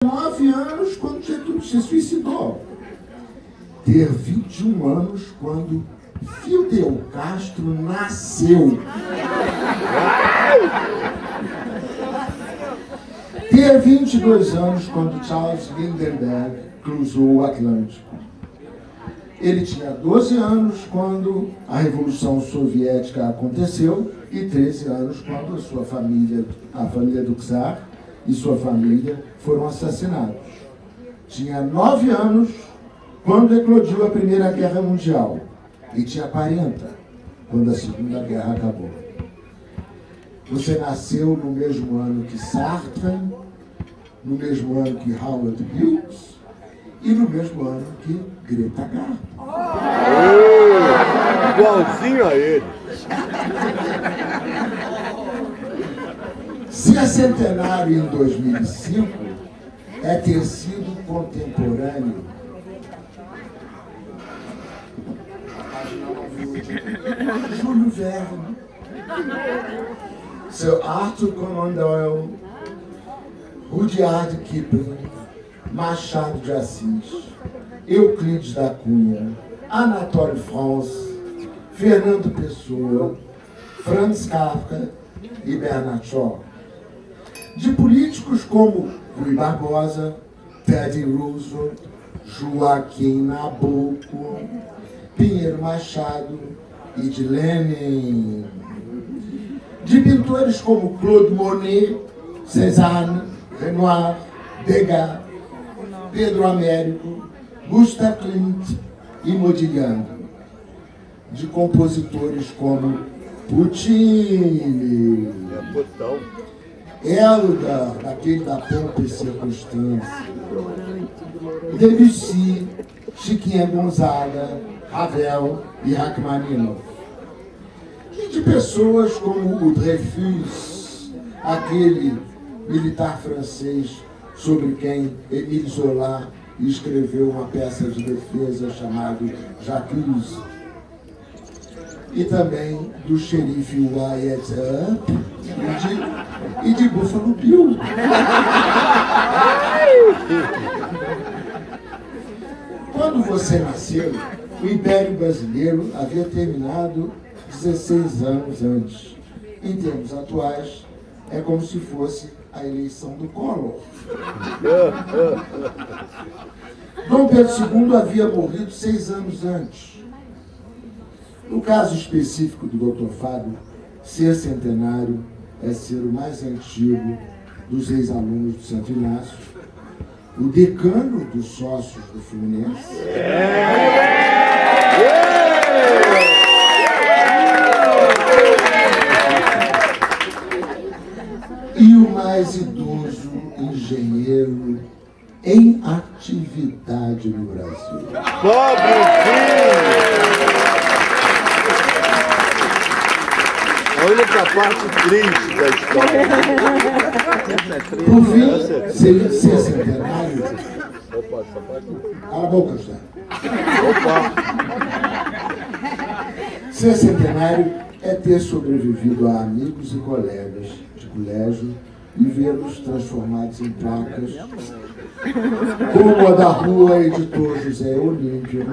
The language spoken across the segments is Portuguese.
9 anos quando Getúlio se suicidou. Ter 21 anos quando Fidel Castro nasceu. Ter 22 anos quando Charles Lindbergh cruzou o Atlântico. Ele tinha 12 anos quando a Revolução Soviética aconteceu e 13 anos quando a sua família, a família do Czar e sua família foram assassinados. Tinha 9 anos quando eclodiu a Primeira Guerra Mundial e tinha 40 quando a Segunda Guerra acabou. Você nasceu no mesmo ano que Sartre, no mesmo ano que Howard Hughes e no mesmo ano que Greta Garbo. Igualzinho a ele. Se é centenário em 2005, é ter sido contemporâneo. Júlio Verne, Sir Arthur Conan Doyle, Rudyard Kipling, Machado de Assis, Euclides da Cunha, Anatole France, Fernando Pessoa, Franz Kafka e Bernard Shaw. De políticos como Rui Barbosa, Teddy Roosevelt, Joaquim Nabuco, Pinheiro Machado e de Lenin. De pintores como Claude Monet, Cézanne, Renoir, Degas, Pedro Américo, Gustav Klimt e Modigliani. De compositores como Puccini, Elgar, daquele da Pompa e Circunstância, Debussy, Chiquinha Gonzaga, Ravel e Rachmaninoff. E de pessoas como o Dreyfus, aquele militar francês sobre quem Émile Zola escreveu uma peça de defesa chamada J'accuse. E também do xerife Wyatt Earp e de Buffalo Bill. Quando você nasceu, o Império Brasileiro havia terminado 16 anos antes. Em termos atuais, é como se fosse a eleição do Collor. Dom Pedro II havia morrido 6 anos antes. No caso específico do Dr. Fábio, ser centenário é ser o mais antigo dos ex-alunos do Santo Inácio, o decano dos sócios do Fluminense. E o mais idoso engenheiro em atividade no Brasil. Pobrezinho! A única parte triste da história. Por fim, ser centenário. Cala a boca, José. Ser centenário é ter sobrevivido a amigos e colegas de colégio e vê-los transformados em placas, como a da Rua Editor José Olímpio,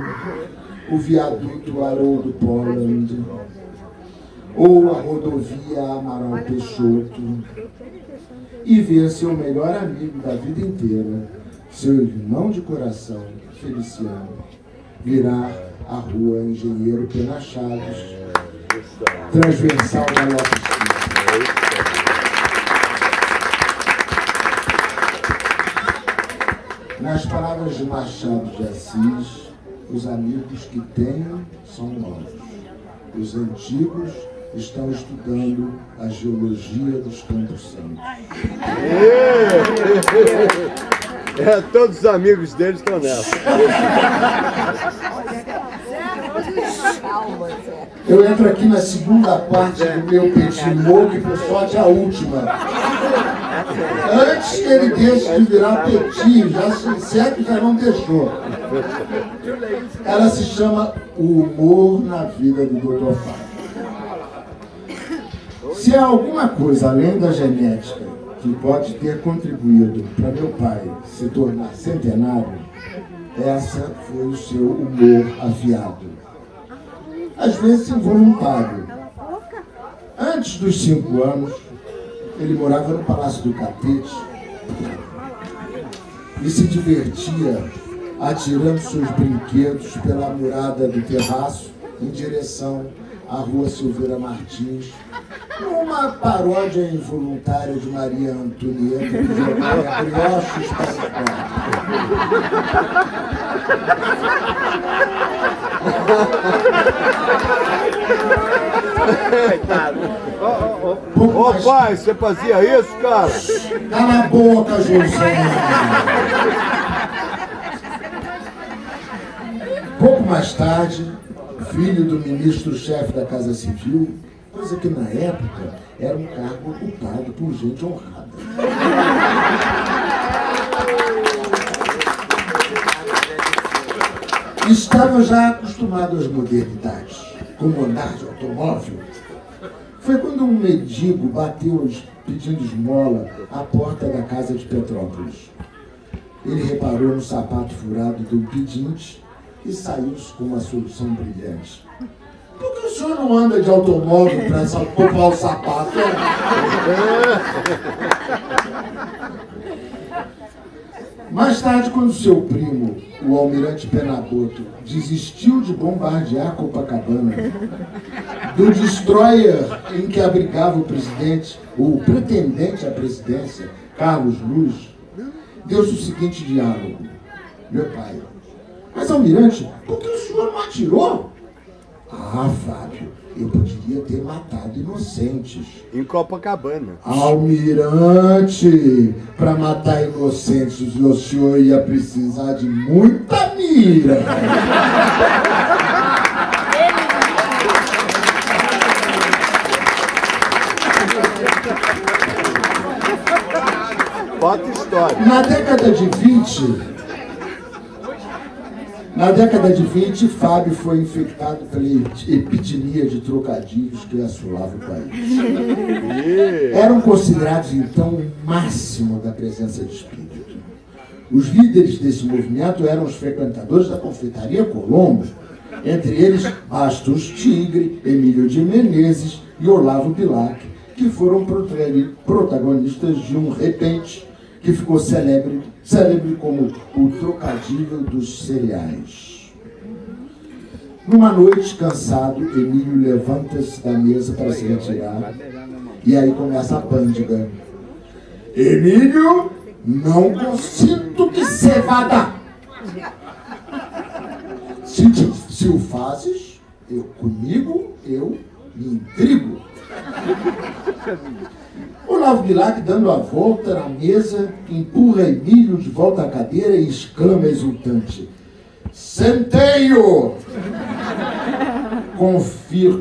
o viaduto Haroldo Poland, ou a rodovia Amaral Peixoto, e ver seu melhor amigo da vida inteira, seu irmão de coração, Feliciano, virar a Rua Engenheiro Pena Chaves, transversal da nossa esquina. Nas palavras de Machado de Assis, os amigos que tenho são novos. Os antigos estão estudando a geologia dos Campos Santos. Todos os amigos deles estão nessa. Eu entro aqui na segunda parte do meu petit mot, que por sorte é a última. Antes que ele deixe de virar petit, se é que já não deixou. Ela se chama O Humor na Vida do Dr. Fábio. Se há alguma coisa além da genética que que pode ter contribuído para meu pai se tornar centenário, essa foi o seu humor afiado. Às vezes involuntário. Antes dos 5 anos, ele morava no Palácio do Catete e se divertia atirando seus brinquedos pela murada do terraço em direção à Rua Silveira Martins, numa paródia involuntária de Maria Antonieta que jogava brioches para o Ô pai, você fazia isso, cara? Cala a boca, José! Pouco mais tarde, filho do ministro-chefe da Casa Civil, coisa que na época era um cargo ocupado por gente honrada. Estava já acostumado às modernidades, como andar de automóvel. Foi quando um mendigo bateu pedindo esmola à porta da casa de Petrópolis. Ele reparou no sapato furado do pedinte e saiu-se com uma solução brilhante. Por que o senhor não anda de automóvel para comprar o sapato? Mais tarde, quando seu primo, o almirante Penaboto, desistiu de bombardear Copacabana, do destroyer em que abrigava o presidente, ou o pretendente à presidência, Carlos Luz, deu-se o seguinte diálogo. Meu pai: mas, almirante, por que o senhor não atirou? Ah, Fábio, eu poderia ter matado inocentes. Em Copacabana. Almirante, para matar inocentes, o senhor ia precisar de muita mira. Bota história. Na década de 20, Fábio foi infectado pela epidemia de trocadilhos que assolava o país. Eram considerados, então, o máximo da presença de espírito. Os líderes desse movimento eram os frequentadores da confeitaria Colombo, entre eles Bastos Tigre, Emílio de Menezes e Olavo Bilac, que foram protagonistas de um repente que ficou célebre como o trocadilho dos cereais. Numa noite, cansado, Emílio levanta-se da mesa para se retirar, e aí começa a pândiga. Emílio, não consinto que cê vá dar. Se o fazes, comigo eu me intrigo. Olavo Bilac, dando a volta na mesa, empurra Emílio de volta à cadeira e exclama exultante: Centeio!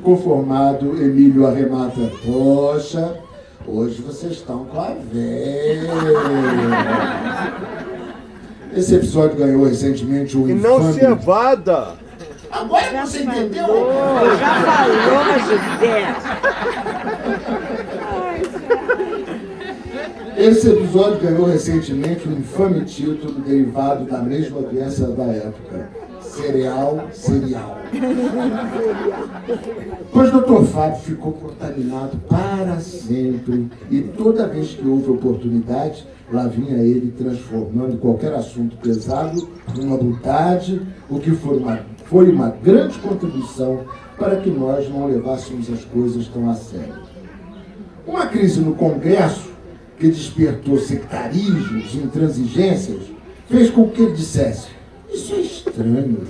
Conformado, Emílio arremata: poxa, hoje vocês estão com a velha. Esse episódio ganhou recentemente um E não infame... cevada! Agora você entendeu? Já falou, José. Esse episódio ganhou recentemente um infame título derivado da mesma doença da época: cereal. Pois Dr. Fábio ficou contaminado para sempre, e toda vez que houve oportunidade, lá vinha ele transformando qualquer assunto pesado numa butade, o que foi uma grande contribuição para que nós não levássemos as coisas tão a sério. Uma crise no Congresso, que despertou sectarismos e intransigências, fez com que ele dissesse: isso é estranho,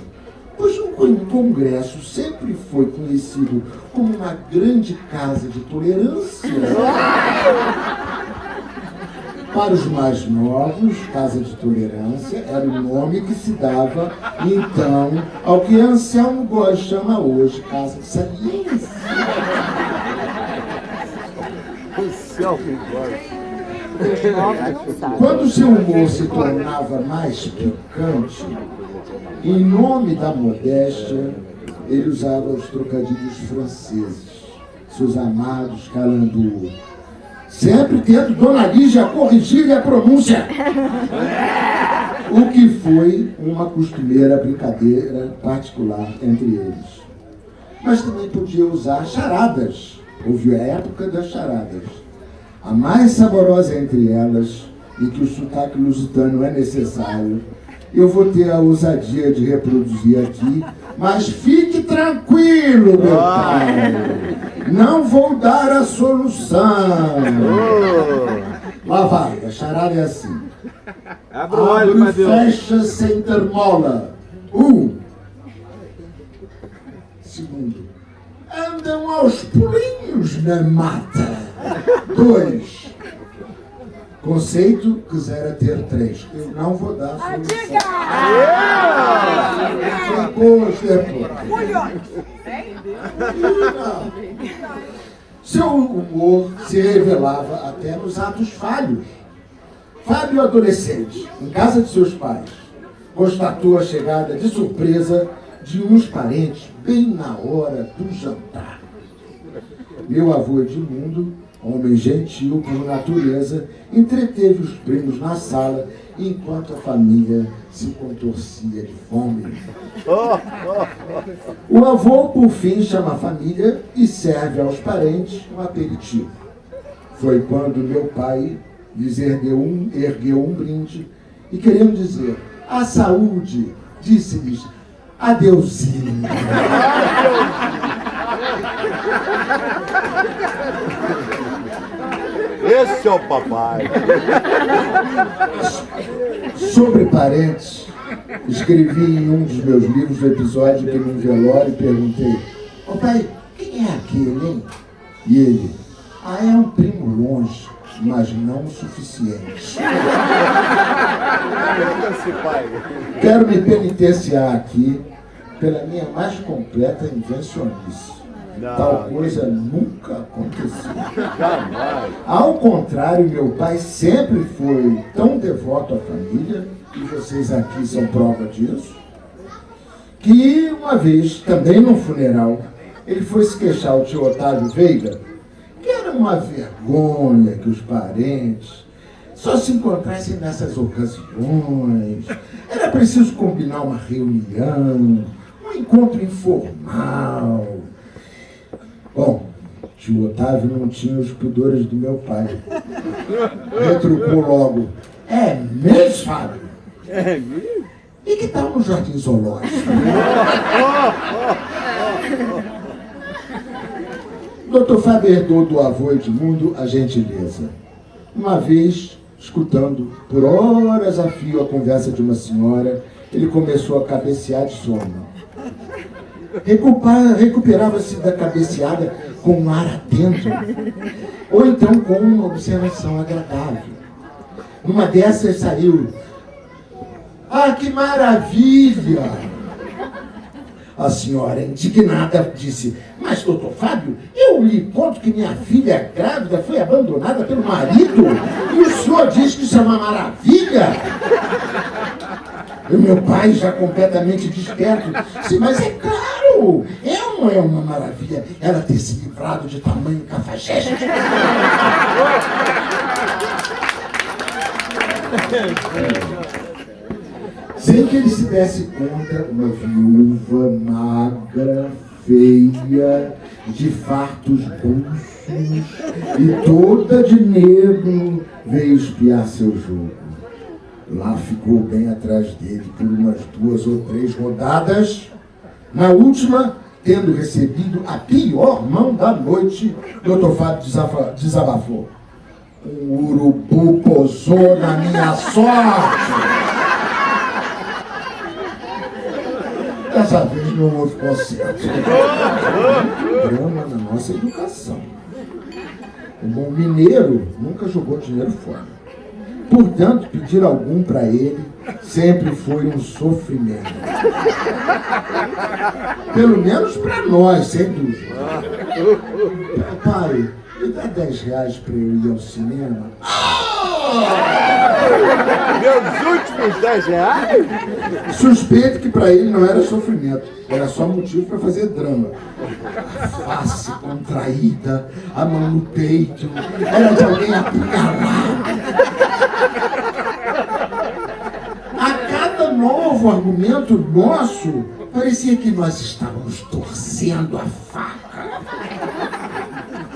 pois o Congresso sempre foi conhecido como uma grande casa de tolerância. Para os mais novos, Casa de Tolerância era o nome que se dava, então, ao que Anselmo Góes chama hoje Casa de Saliência. Anselmo Góes. Quando seu humor se tornava mais picante, em nome da modéstia, ele usava os trocadilhos franceses, seus amados calembours. sempre tendo Dona Lígia a corrigir a pronúncia. O que foi uma costumeira brincadeira particular entre eles. Mas também podia usar charadas. Houve a época das charadas. A mais saborosa entre elas, e que o sotaque lusitano é necessário, eu vou ter a ousadia de reproduzir aqui, mas fique tranquilo, meu pai. Não vou dar a solução. Lá vai, a charada é assim. Abre o olho, Abre e fecha sem ter mola. 1. Segundo. Andam aos pulinhos na mata. 2. Conceito, quisera ter 3. Eu não vou dar a solução. Depois. Seu humor se revelava até nos atos falhos. Fábio, adolescente, em casa de seus pais, constatou a chegada de surpresa de uns parentes bem na hora do jantar. Meu avô Edmundo, homem gentil por natureza, entreteve os primos na sala enquanto a família se contorcia de fome. O avô, por fim, chama a família e serve aos parentes um aperitivo. Foi quando meu pai lhes ergueu um brinde e, querendo dizer a saúde, disse-lhes adeusinho. Esse é o papai. Sobre parentes, escrevi em um dos meus livros o episódio que num velório perguntei: ô pai, quem é aquele, hein? E ele: é um primo longe, mas não o suficiente. Quero me penitenciar aqui pela minha mais completa invencionice. Tal coisa nunca aconteceu. Jamais. Ao contrário, meu pai sempre foi tão devoto à família, e vocês aqui são prova disso, que uma vez, também num funeral, ele foi se queixar ao tio Otávio Veiga que era uma vergonha que os parentes só se encontrassem nessas ocasiões. Era preciso combinar uma reunião, um encontro informal. Bom, tio Otávio não tinha os pudores do meu pai. Retrucou logo: é mesmo, Fábio? É mesmo? E que tal no Jardim Zoológico? Dr. Fábio herdou do avô Edmundo a gentileza. Uma vez, escutando por horas a fio a conversa de uma senhora, ele começou a cabecear de sono. Recuperava-se da cabeceada com um ar atento, ou então com uma observação agradável. Numa dessas saiu: ah, que maravilha! A senhora, indignada, disse: mas, doutor Fábio, eu lhe conto que minha filha grávida foi abandonada pelo marido e o senhor diz que isso é uma maravilha? E meu pai, já completamente desperto, disse: mas é claro, não é uma maravilha ela ter se livrado de tamanho cafajeste. Sem que ele se desse conta, uma viúva magra, feia, de fartos buços e toda de negro veio espiar seu jogo. Lá ficou bem atrás dele por umas 2 ou 3 rodadas. Na última, tendo recebido a pior mão da noite, Dr. Fábio desabafou: um urubu pousou na minha sorte. Dessa vez não houve conserto. Drama na nossa educação. O bom mineiro nunca jogou dinheiro fora. Portanto, pedir algum para ele sempre foi um sofrimento. Pelo menos para nós, sem dúvida. Pai, me dá 10 reais para eu ir ao cinema? Meus últimos 10 reais? Suspeito que para ele não era sofrimento, era só motivo para fazer drama. A face contraída, a mão no peito, era de alguém apunhalado. A cada novo argumento nosso, parecia que nós estávamos torcendo a faca.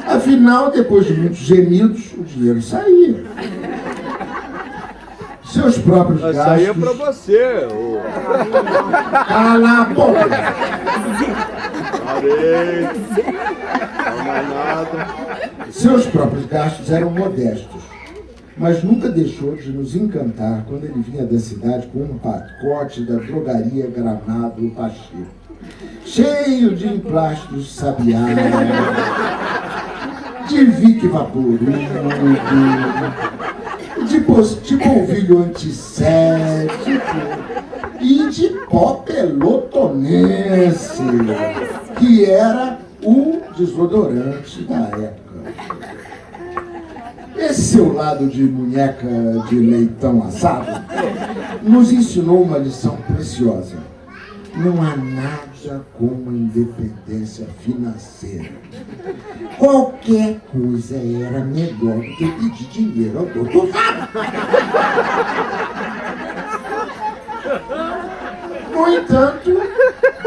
Afinal, depois de muitos gemidos, o dinheiro saía. Seus próprios Mas gastos... saía pra você. Cala a boca! Parei. Não mais nada. Seus próprios gastos eram modestos, mas nunca deixou de nos encantar quando ele vinha da cidade com um pacote da drogaria Gramado Pacheco, cheio de emplastros Sabiá, de Vic Vaporub, de polvilho antisséptico e de pó pelotonense, que era o desodorante da época. Esse seu lado de boneca de leitão assado nos ensinou uma lição preciosa. Não há nada como a independência financeira. Qualquer coisa era melhor do que pedir dinheiro ao doutor Fábio. No entanto,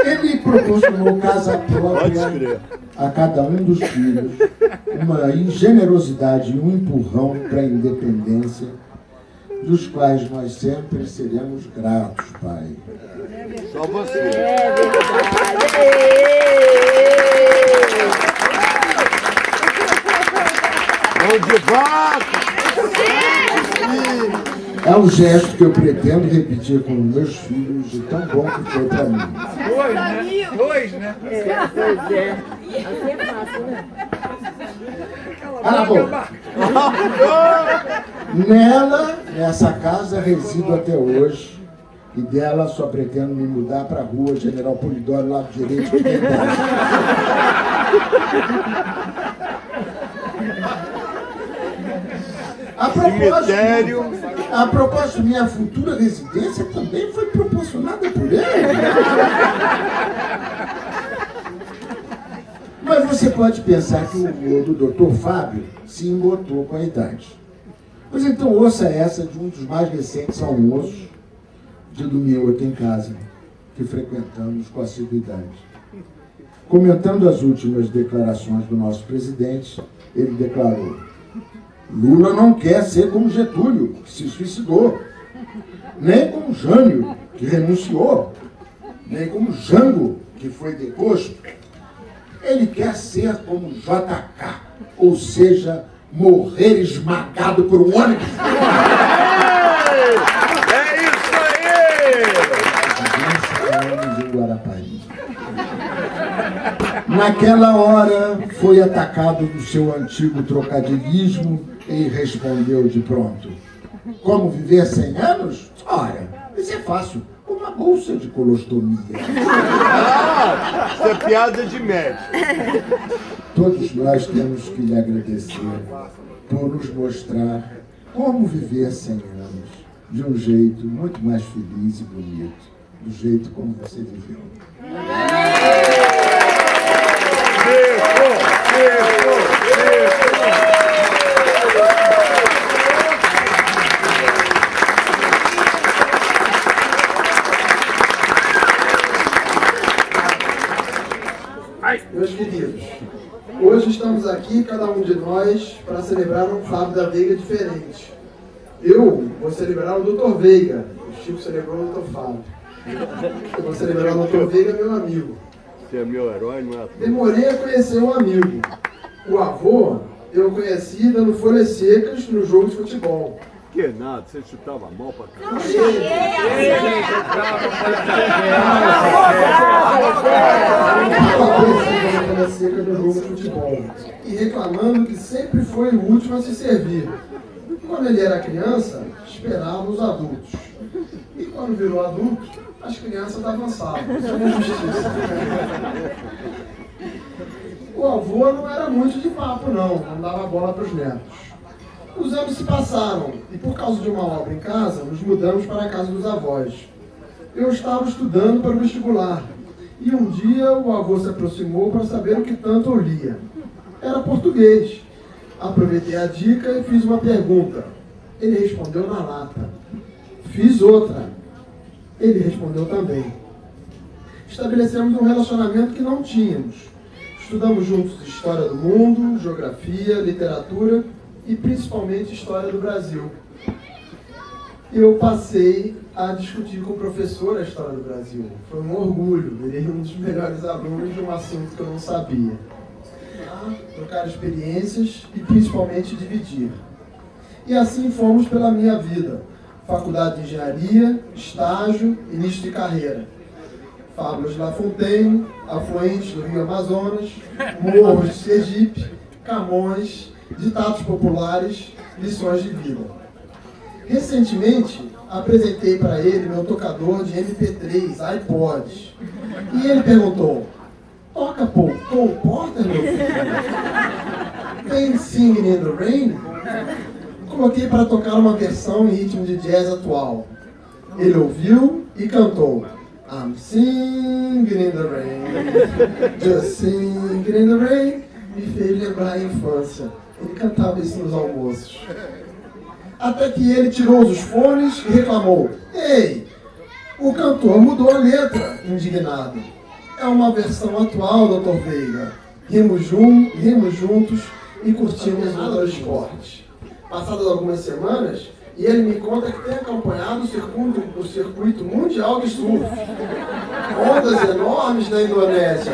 ele proporcionou casa própria a cada um dos filhos, uma generosidade e um empurrão para a independência, dos quais nós sempre seremos gratos, Pai. Só você. É verdade. Mão de vaca. É um gesto que eu pretendo repetir com meus filhos, de tão bom que foi para mim. Dois, né? É, pois é. Assim é fácil, né? Cala a boca. Nessa casa, resido até hoje. E dela só pretendo me mudar para a rua General Polidoro, lado direito de Guedes. A propósito, minha futura residência também foi proporcionada por ele. Mas você pode pensar que o humor do Dr. Fábio se embotou com a idade. Pois então ouça essa de um dos mais recentes almoços de domingo aqui em casa, que frequentamos com assiduidade. Comentando as últimas declarações do nosso presidente, ele declarou: Lula não quer ser como Getúlio, que se suicidou, nem como Jânio, que renunciou, nem como Jango, que foi deposto. Ele quer ser como JK, ou seja, morrer esmagado por um ônibus. É isso aí! Em Guarapari. Naquela hora, foi atacado do seu antigo trocadilhismo e respondeu de pronto: como viver 100 anos? Ora, isso é fácil, com uma bolsa de colostomia. Isso é piada de médico. Todos nós temos que lhe agradecer por nos mostrar como viver 100 anos de um jeito muito mais feliz e bonito, do jeito como você viveu. Meus queridos, hoje estamos aqui, cada um de nós, para celebrar um Fábio da Veiga diferente. Eu vou celebrar o Dr. Veiga, o Chico celebrou o Dr. Fábio. Eu vou celebrar o Dr. Veiga, meu amigo. Você é meu herói, não é? Demorei a conhecer um amigo. O avô, eu conheci dando folhas secas no jogo de futebol. Que nada, você chutava mal pra caramba. Folha seca no jogo de futebol. E reclamando que sempre foi o último a se servir. Quando ele era criança, esperava os adultos. E quando virou adulto, as crianças avançavam. Isso é uma justiça. O avô não era muito de papo, não dava bola para os netos. Os anos se passaram e, por causa de uma obra em casa, nos mudamos para a casa dos avós. Eu estava estudando para o vestibular e um dia o avô se aproximou para saber o que tanto eu lia. Era português. Aproveitei a dica e fiz uma pergunta. Ele respondeu na lata. Fiz outra. Ele respondeu também. Estabelecemos um relacionamento que não tínhamos. Estudamos juntos história do mundo, geografia, literatura e principalmente história do Brasil. Eu passei a discutir com o professor a história do Brasil. Foi um orgulho, virei um dos melhores alunos de um assunto que eu não sabia. Trocar experiências e principalmente dividir. E assim fomos pela minha vida. Faculdade de Engenharia, estágio, início de carreira. Fábulas de La Fontaine, afluentes do Rio Amazonas, morros de Sergipe, Camões, ditados populares, lições de vida. Recentemente, apresentei para ele meu tocador de MP3, iPod. E ele perguntou, toca Cole Porter, meu filho? Tem Singing in the Rain? Coloquei para tocar uma versão em ritmo de jazz atual. Ele ouviu e cantou. I'm singing in the rain, just singing in the rain. Me fez lembrar a infância. Ele cantava isso nos almoços. Até que ele tirou os fones e reclamou. Ei, o cantor mudou a letra, indignado. É uma versão atual, Dr. Veiga. Rimos juntos e curtimos o esporte. Passadas algumas semanas, e ele me conta que tem acompanhado o circuito mundial de surf. Ondas enormes na Indonésia.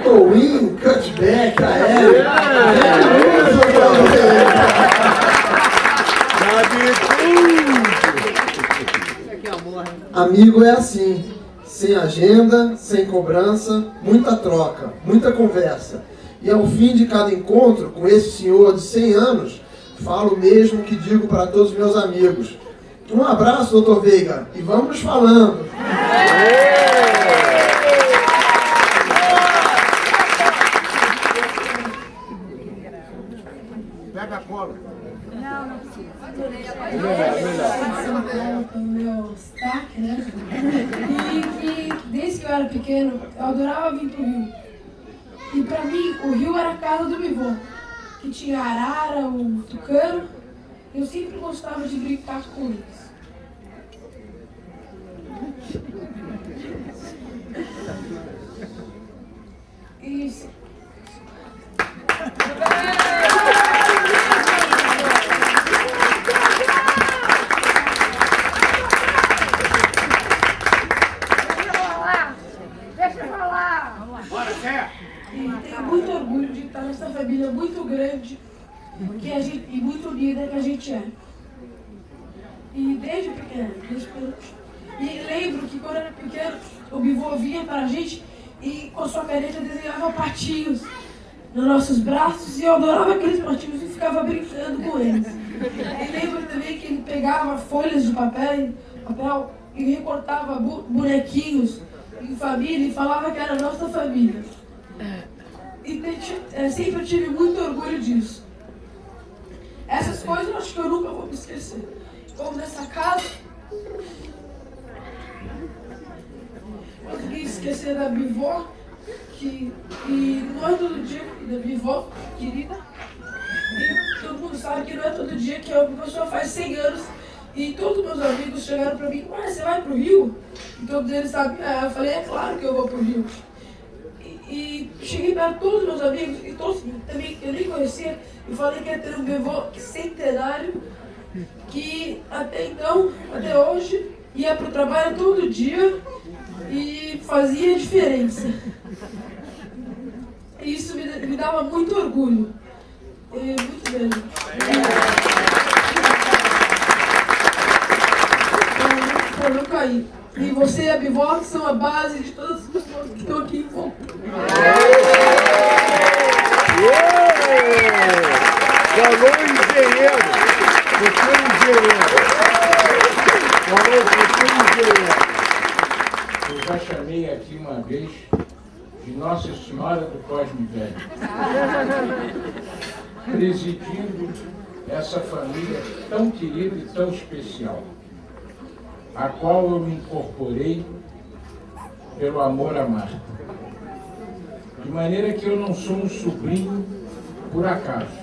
Tow-in, cutback, aéreo. Amigo é assim, sem agenda, sem cobrança, muita troca, muita conversa. E ao fim de cada encontro com esse senhor de 100 anos, falo o mesmo que digo para todos os meus amigos. Um abraço, Dr. Veiga, e vamos nos falando. Pega a cola. Não precisa. O meu sotaque, né? E que desde que eu era pequeno, eu adorava vir pro Rio. E pra mim, o Rio era a casa do meu avô, que tinha a arara, o tucano. Eu sempre gostava de brincar com eles. Isso. Tenho muito orgulho de estar nessa família muito grande e muito unida que a gente é. E desde pequeno. E lembro que quando eu era pequeno, o bivô vinha para a gente e com a sua caneta desenhava patinhos nos nossos braços e eu adorava aqueles patinhos e ficava brincando com eles. E lembro também que ele pegava folhas de papel e recortava bonequinhos em família e falava que era a nossa família. E sempre tive muito orgulho disso. Essas coisas eu acho que eu nunca vou me esquecer. Como nessa casa, consegui esquecer da bivó, e não é todo dia, da bivó querida. E todo mundo sabe que não é todo dia que a pessoa faz 100 anos. E todos meus amigos chegaram pra mim, mas você vai pro Rio? E todos eles sabiam. Eu falei, é claro que eu vou pro Rio. E cheguei para todos os meus amigos, e todos também que eu nem conhecia, e falei que ia ter um bivô centenário, que até então, até hoje, ia pro trabalho todo dia e fazia diferença. E isso me dava muito orgulho. Muito mesmo. Para não cair. E você e a bivó são a base de todas as pessoas que estão aqui em volta. Falou engenheiro. Você é engenheiro. Falou, você é engenheiro. Eu já chamei aqui uma vez de Nossa Senhora do Cosme Velho, presidindo essa família tão querida e tão especial, a qual eu me incorporei pelo amor a Marta. De maneira que eu não sou um sobrinho por acaso.